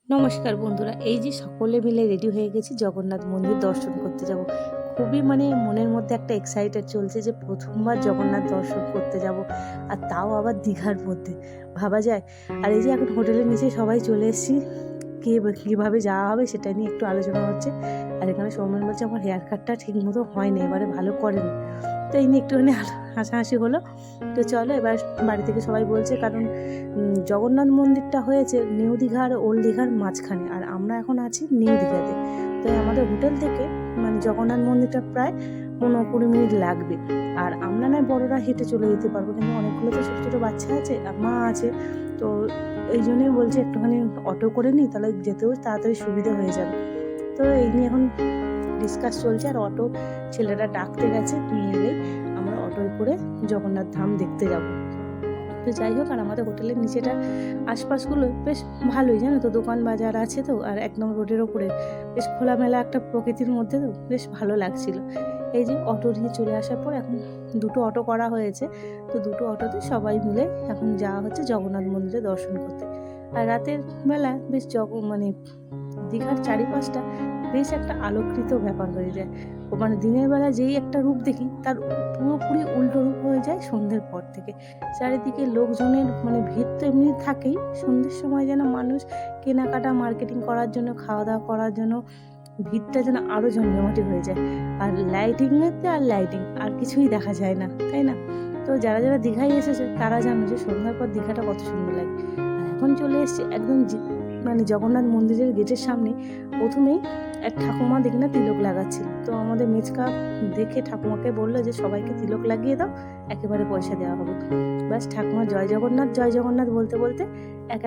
নমস্কার বন্ধুরা, এই যে সকলে মিলে রেডি হয়ে গেছি জগন্নাথ মন্দির দর্শন করতে যাব। খুবই মনের মধ্যে একটা এক্সাইটেড চলছে যে প্রথমবার জগন্নাথ দর্শন করতে যাব, আর তাও আবার দীঘার মধ্যে, ভাবা যায়। আর এই যে এখন হোটেলের নিচে সবাই চলে এসেছি, কীভাবে যাওয়া হবে সেটা নিয়ে একটু আলোচনা হচ্ছে। আর এখানে সৌমেন বলছে আমার হেয়ার কাটটা ঠিক মতো হয়নি, এবারে ভালো করেনি। তো এই নিয়ে একটুখানি হাসাহাসি হলো। তো চলো এবার বাড়ি থেকে সবাই বলছে, কারণ জগন্নাথ মন্দিরটা হয়েছে নিউ দীঘা আর ওল্ড দীঘার মাঝখানে, আর আমরা এখন আছি নিউ দীঘাতে। তো আমাদের হোটেল থেকে জগন্নাথ মন্দিরটা প্রায় 15-20 মিনিট লাগবে। আর আমরা নয় বড়রা হেঁটে চলে যেতে পারবো, কিন্তু অনেকগুলো তো ছোটো ছোটো বাচ্চা আছে আর মা আছে, তো এই জন্যই বলছে একটুখানি অটো করে নিই, তাহলে যেতেও তাড়াতাড়ি সুবিধা হয়ে যাবে। তো এই নিয়ে এখন ডিসকাস চলছে, আর অটো ছেলেরা ডাকতে গেছে, নিয়ে এলেই আমরা অটোয় করে জগন্নাথ ধাম দেখতে যাব। তো যাই হোক, আর আমাদের হোটেলের নিচেটা আশপাশগুলো বেশ ভালোই, জানো তো, দোকান বাজার আছে তো, আর একদম রোডের ওপরে বেশ খোলামেলা একটা প্রকৃতির মধ্যে, তো বেশ ভালো লাগছিল। এই যে অটো নিয়ে চলে আসার পর এখন দুটো অটো করা হয়েছে, তো দুটো অটোতে সবাই মিলে এখন যাওয়া হচ্ছে জগন্নাথ মন্দিরে দর্শন করতে। আর রাতের বেলা বেশ দীঘার চারিপাশটা বেশ একটা আলোকৃত ব্যাপার হয়ে যায়। দিনের বেলা যেই একটা রূপ দেখি, তার পুরোপুরি উল্টো রূপ হয়ে যায় সন্ধ্যের পর থেকে। চারিদিকে লোকজনের ভিড় তো এমনি থাকেই, সন্ধ্যের সময় যেন মানুষ কেনাকাটা মার্কেটিং করার জন্য, খাওয়া দাওয়া করার জন্য ভিড়টা যেন আরও জমজমাটি হয়ে যায়। আর লাইটিংয়েতে আর লাইটিং, আর কিছুই দেখা যায় না, তাই না? তো যারা যারা দীঘায় এসেছে তারা জানো যে সন্ধ্যার পর দীঘাটা কত সুন্দর লাগে। আর এখন চলে এসেছি একদম জগন্নাথ মন্দিরের গেটের সামনে। প্রথমেই এক ঠাকুমা দেখি না তিলক লাগাচ্ছিল, তো আমাদের মেচকা দেখে ঠাকুমাকে বললো যে সবাইকে তিলক লাগিয়ে দাও, একেবারে পয়সা দেওয়া হবে। ব্যাস ঠাকুমা জয় জগন্নাথ বলতে বলতে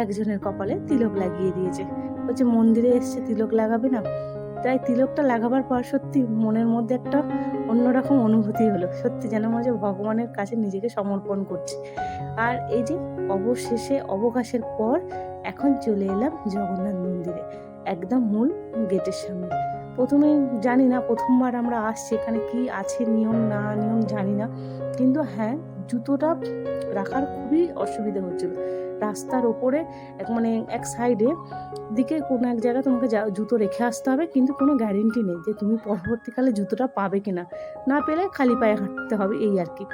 একজনের কপালে তিলক লাগিয়ে দিয়েছে। বলছে মন্দিরে এসছে তিলক লাগাবে না? তাই তিলকটা লাগাবার পর সত্যি মনের মধ্যে একটা অন্যরকম অনুভূতি হলো, সত্যি যেন মনে হচ্ছে ভগবানের কাছে নিজেকে সমর্পণ করছি। আর এই যে অবশেষে অবকাশের পর এখন চলে এলাম জগন্নাথ মন্দিরে, একদম মূল গেটের সামনে। প্রথমে জানি না, প্রথমবার আমরা আসছি, এখানে কি আছে নিয়ম না নিয়ম জানি না, কিন্তু হ্যাঁ, জুতোটা রাখার খুবই অসুবিধা হচ্ছিল। রাস্তার ওপরে এক সাইডে দিকে কোনো এক জায়গায় তোমাকে জুতো রেখে আসতে হবে, কিন্তু কোনো গ্যারেন্টি নেই যে তুমি পরবর্তীকালে জুতোটা পাবে কিনা, না পেলে খালি পায়ে হাঁটতে হবে, এই আর কি।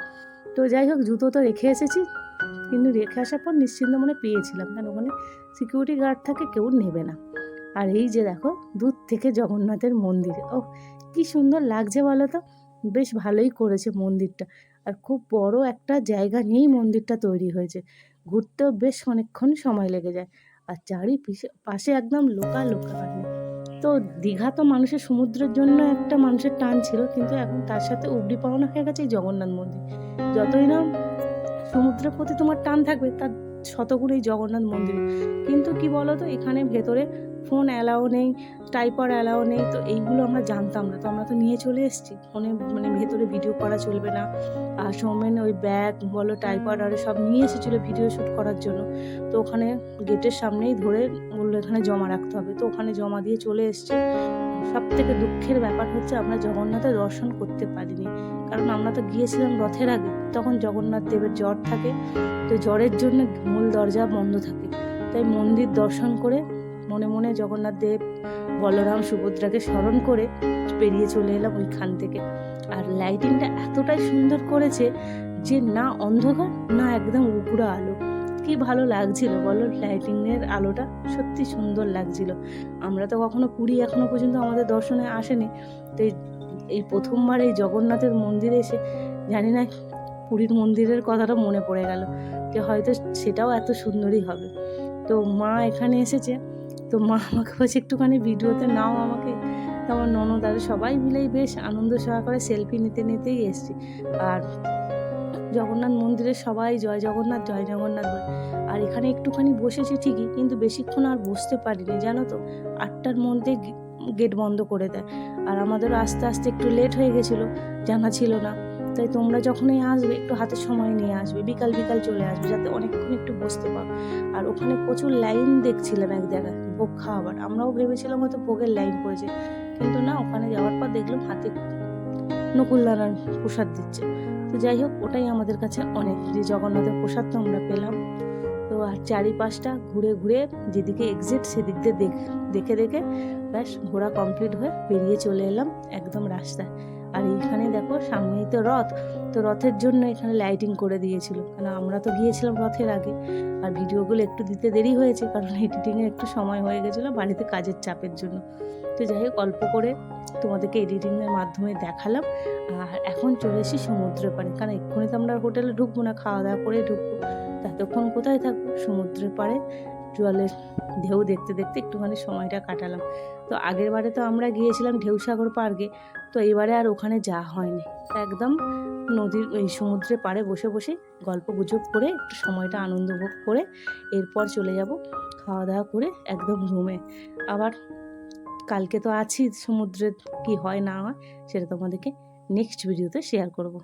তো যাই হোক, জুতো তো রেখে এসেছি, কিন্তু রেখে আসার পর নিশ্চিন্ত মনে পেয়েছিলাম, কারণ ওখানে সিকিউরিটি গার্ড থাকে, কেউ নেবে না। আর এই যে দেখো দূর থেকে জগন্নাথের মন্দির, ও কি সুন্দর লাগছে বলো তো। বেশ ভালোই করেছে মন্দিরটা, আর খুব বড় একটা জায়গা নিয়েই মন্দিরটা তৈরি হয়েছে। ঘুরতেও বেশ অনেকক্ষণ সময় লেগে যায়, আর পাশে একদম লোকারণ্য। তো দীঘা তো মানুষের সমুদ্রের জন্য একটা মানুষের টান ছিল, কিন্তু এখন তার সাথে উপরি পাওনা হয়ে গেছে এই জগন্নাথ মন্দির। যতই না সমুদ্রের প্রতি তোমার টান থাকবে, তার শতগুণ এই জগন্নাথ মন্দিরে। কিন্তু কি বলতো, এখানে ভেতরে ফোন অ্যালাও নেই, টাইপার অ্যালাও নেই, তো এইগুলো আমরা জানতাম না, তো আমরা তো নিয়ে চলে এসেছি। ফোনে ভেতরে ভিডিও করা চলবে না। আর সৌমেন ওই ব্যাগ বলো, টাইপার আর সব নিয়ে এসেছিলো ভিডিও শ্যুট করার জন্য, তো ওখানে গেটের সামনেই ধরে বললো এখানে জমা রাখতে হবে, তো ওখানে জমা দিয়ে চলে এসছে। সব থেকে দুঃখের ব্যাপার হচ্ছে আমরা জগন্নাথের দর্শন করতে পারিনি, কারণ আমরা তো গিয়েছিলাম রথের আগে, তখন জগন্নাথ দেবের জ্বর থাকে, তো জ্বরের জন্য মূল দরজা বন্ধ থাকে। তাই মন্দির দর্শন করে মনে মনে জগন্নাথ দেব, বলরাম, সুভদ্রাকে স্মরণ করে বেরিয়ে চলে এলাম ওইখান থেকে। আর লাইটিংটা এতটাই সুন্দর করেছে যে না অন্ধকার, না একদম উপুরা আলো। কি ভালো লাগছিল বলো, লাইটিংয়ের আলোটা সত্যি সুন্দর লাগছিল। আমরা তো কখনো পুরী এখনো পর্যন্ত আমাদের দর্শনে আসেনি, তো এই প্রথমবার এই জগন্নাথের মন্দিরে এসে জানি না পুরীর মন্দিরের কথাটা মনে পড়ে গেল, যে হয়তো সেটাও এত সুন্দরই হবে। তো মা এখানে এসেছে, তো মা আমাকে বলছে একটুখানি ভিডিওতে নাও আমাকে। তো আমার ননদ আর সবাই মিলেই বেশ আনন্দ সহকারে সেলফি নিতেই এসছি। আর জগন্নাথ মন্দিরে সবাই জয় জগন্নাথ বলে। আর এখানে একটুখানি বসেছি ঠিকই, কিন্তু বেশিক্ষণ আর বসতে পারিনি, জানো তো, 8টার মধ্যে গেট বন্ধ করে দেয়। আর আমাদেরও আস্তে আস্তে একটু লেট হয়ে গেছিলো, জানা ছিল না। তাই তোমরা যখনই আসবে একটু হাতে সময় নিয়ে আসবে, বিকাল চলে আসবে, যাতে অনেকক্ষণ একটু বসতে পারো। আর ওখানে প্রচুর লাইন দেখছিলাম এক জায়গায় ভোগ খাওয়াবার, আমরাও ভেবেছিলাম হয়তো ভোগের লাইন পড়েছে, কিন্তু না, ওখানে যাওয়ার পর দেখলাম হাতে নকুলদানার প্রসাদ দিচ্ছে। তো যাই হোক, ওটাই আমাদের কাছে অনেক, যে জগন্নাথের প্রসাদ তো আমরা পেলাম। তো আর চারিপাশটা ঘুরে ঘুরে যেদিকে এক্সিট সেদিক দিয়ে দেখে দেখে ব্যাস ঘোরা কমপ্লিট হয়ে বেরিয়ে চলে এলাম একদম রাস্তায়। আর এইখানে দেখো সামনেই তো রথ, তো রথের জন্য এখানে লাইটিং করে দিয়েছিল, কারণ আমরা তো গিয়েছিলাম রথের আগে। আর ভিডিওগুলো একটু দিতে দেরি হয়েছে কারণ এডিটিংয়ে একটু সময় হয়ে গেছিলো বাড়িতে কাজের চাপের জন্য। তো যাই হোক অল্প করে তোমাদেরকে এডিটিংয়ের মাধ্যমে দেখালাম। আর এখন চলে এসেছি সমুদ্রের পাড়ে, কারণ এক্ষুনি তো আমরা হোটেলে ঢুকবো না, খাওয়া দাওয়া করে ঢুকবো। ততক্ষণ কোথায় থাকবো, সমুদ্রের পাড়ে জলের ঢেউ দেখতে দেখতে একটুখানি সময়টা কাটালাম। তো আগের বারে তো আমরা গিয়েছিলাম ঢেউসাগর পার্কে, তো এবারে আর ওখানে যাওয়া হয়নি। একদম নদীর ওই সমুদ্রের পাড়ে বসে বসে গল্প গুজব করে একটু সময়টা আনন্দ ভোগ করে এরপর চলে যাব খাওয়া দাওয়া করে একদম রুমে। আবার কালকে তো আছি সমুদ্রে, কি হয় না হয় সেটা তোমাদেরকে নেক্সট ভিডিওতে শেয়ার করব।